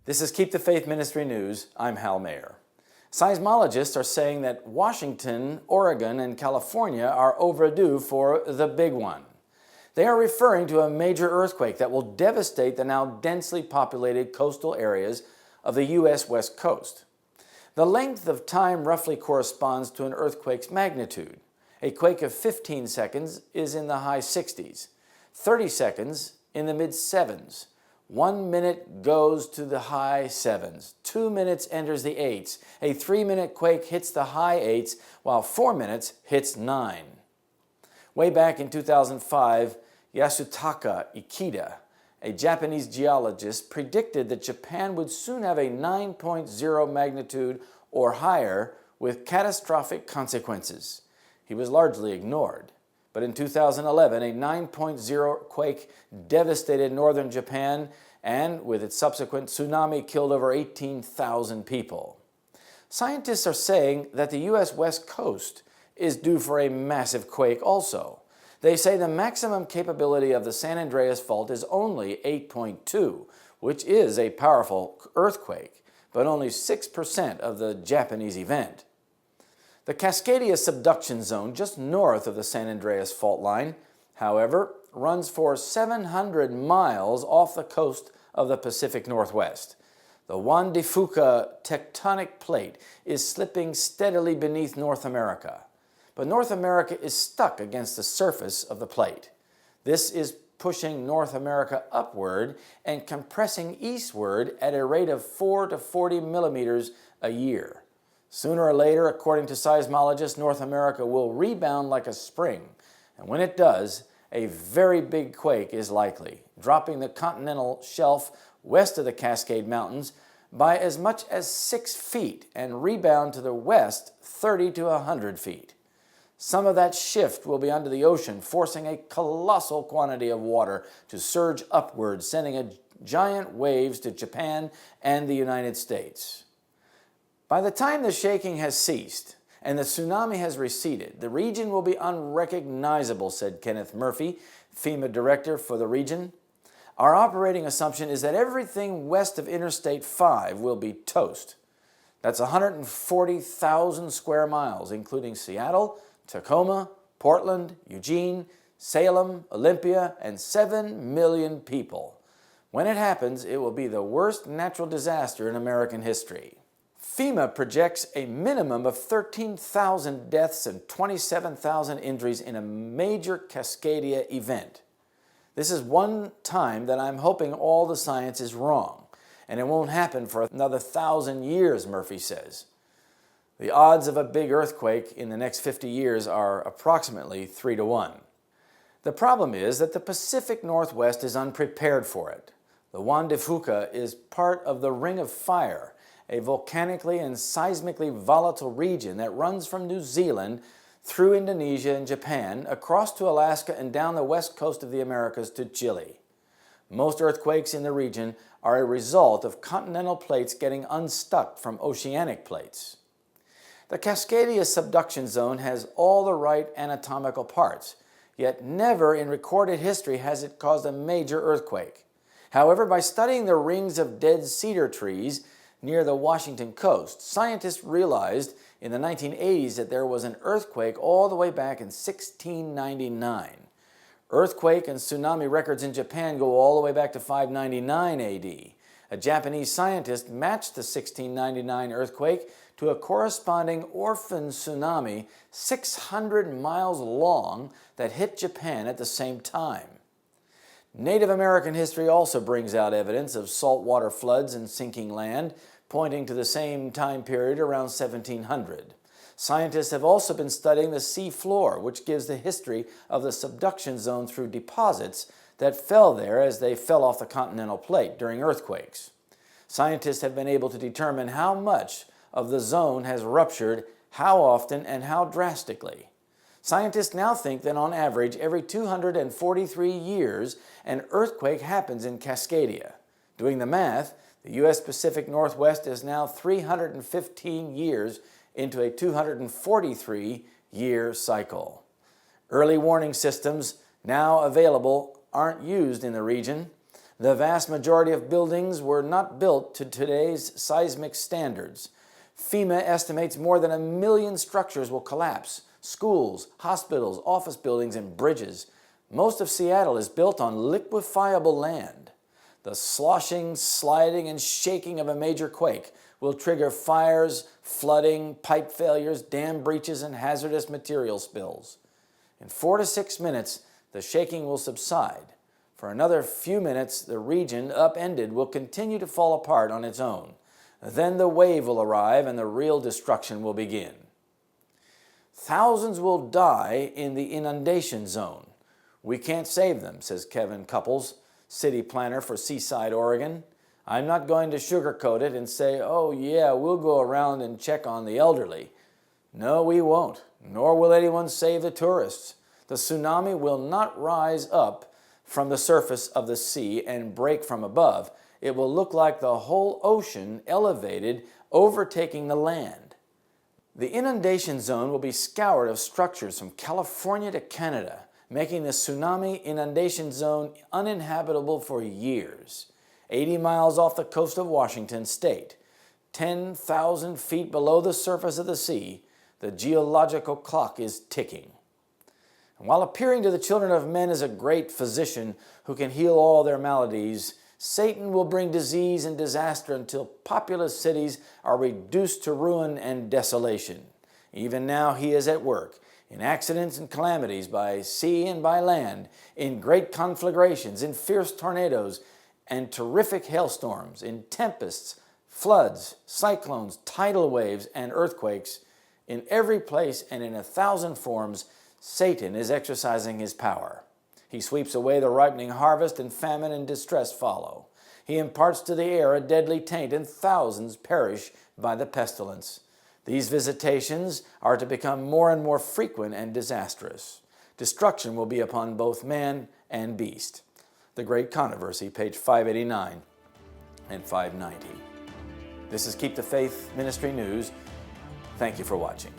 This is Keep the Faith Ministry News. I'm Hal Mayer. Seismologists are saying that Washington, Oregon, and California are overdue for the big one. They are referring to a major earthquake that will devastate the now densely populated coastal areas of the U.S. West Coast. The length of time roughly corresponds to an earthquake's magnitude. A quake of 15 seconds is in the high 60s, 30 seconds in the mid-7s. 1 minute goes to the high 7s, 2 minutes enters the 8s, a 3-minute quake hits the high 8s, while 4 minutes hits 9. Way back in 2005, Yasutaka Ikeda, a Japanese geologist, predicted that Japan would soon have a 9.0 magnitude or higher with catastrophic consequences. He was largely ignored. But in 2011, a 9.0 quake devastated northern Japan and, with its subsequent tsunami, killed over 18,000 people. Scientists are saying that the U.S. West Coast is due for a massive quake also. They say the maximum capability of the San Andreas Fault is only 8.2, which is a powerful earthquake, but only 6% of the Japanese event. The Cascadia subduction zone, just north of the San Andreas Fault line, however, runs for 700 miles off the coast of the Pacific Northwest. The Juan de Fuca tectonic plate is slipping steadily beneath North America, but North America is stuck against the surface of the plate. This is pushing North America upward and compressing eastward at a rate of 4 to 40 millimeters a year. Sooner or later, according to seismologists, North America will rebound like a spring, and when it does, a very big quake is likely, dropping the continental shelf west of the Cascade Mountains by as much as 6 feet and rebound to the west 30 to 100 feet. Some of that shift will be under the ocean, forcing a colossal quantity of water to surge upward, sending giant waves to Japan and the United States. By the time the shaking has ceased and the tsunami has receded, the region will be unrecognizable, said Kenneth Murphy, FEMA director for the region. Our operating assumption is that everything west of Interstate 5 will be toast. That's 140,000 square miles, including Seattle, Tacoma, Portland, Eugene, Salem, Olympia, and 7 million people. When it happens, it will be the worst natural disaster in American history. FEMA projects a minimum of 13,000 deaths and 27,000 injuries in a major Cascadia event. This is one time that I'm hoping all the science is wrong, and it won't happen for another 1,000 years, Murphy says. The odds of a big earthquake in the next 50 years are approximately 3 to 1. The problem is that the Pacific Northwest is unprepared for it. The Juan de Fuca is part of the Ring of Fire, a volcanically and seismically volatile region that runs from New Zealand through Indonesia and Japan, across to Alaska and down the west coast of the Americas to Chile. Most earthquakes in the region are a result of continental plates getting unstuck from oceanic plates. The Cascadia subduction zone has all the right anatomical parts, yet never in recorded history has it caused a major earthquake. However, by studying the rings of dead cedar trees near the Washington coast, scientists realized in the 1980s that there was an earthquake all the way back in 1699. Earthquake and tsunami records in Japan go all the way back to 599 AD. A Japanese scientist matched the 1699 earthquake to a corresponding orphan tsunami 600 miles long that hit Japan at the same time. Native American history also brings out evidence of saltwater floods and sinking land, pointing to the same time period around 1700. Scientists have also been studying the sea floor, which gives the history of the subduction zone through deposits that fell there as they fell off the continental plate during earthquakes. Scientists have been able to determine how much of the zone has ruptured, how often, and how drastically. Scientists now think that on average, every 243 years, an earthquake happens in Cascadia. Doing the math, the U.S. Pacific Northwest is now 315 years into a 243-year cycle. Early warning systems now available aren't used in the region. The vast majority of buildings were not built to today's seismic standards. FEMA estimates more than 1 million structures will collapse: schools, hospitals, office buildings, and bridges. Most of Seattle is built on liquefiable land. The sloshing, sliding, and shaking of a major quake will trigger fires, flooding, pipe failures, dam breaches, and hazardous material spills. In 4 to 6 minutes, the shaking will subside. For another few minutes, the region upended will continue to fall apart on its own. Then the wave will arrive and the real destruction will begin. Thousands will die in the inundation zone. We can't save them, says Kevin Couples, city planner for Seaside, Oregon. I'm not going to sugarcoat it and say, oh yeah, we'll go around and check on the elderly. No, we won't, nor will anyone save the tourists. The tsunami will not rise up from the surface of the sea and break from above. It will look like the whole ocean elevated, overtaking the land. The inundation zone will be scoured of structures from California to Canada, making the tsunami inundation zone uninhabitable for years. 80 miles off the coast of Washington state, 10,000 feet below the surface of the sea, the geological clock is ticking. And while appearing to the children of men as a great physician who can heal all their maladies, Satan will bring disease and disaster until populous cities are reduced to ruin and desolation. Even now he is at work in accidents and calamities by sea and by land, in great conflagrations, in fierce tornadoes and terrific hailstorms, in tempests, floods, cyclones, tidal waves, and earthquakes. In every place and in 1,000 forms, Satan is exercising his power. He sweeps away the ripening harvest, and famine and distress follow. He imparts to the air a deadly taint, and thousands perish by the pestilence. These visitations are to become more and more frequent and disastrous. Destruction will be upon both man and beast. The Great Controversy, page 589 and 590. This is Keep the Faith Ministry News. Thank you for watching.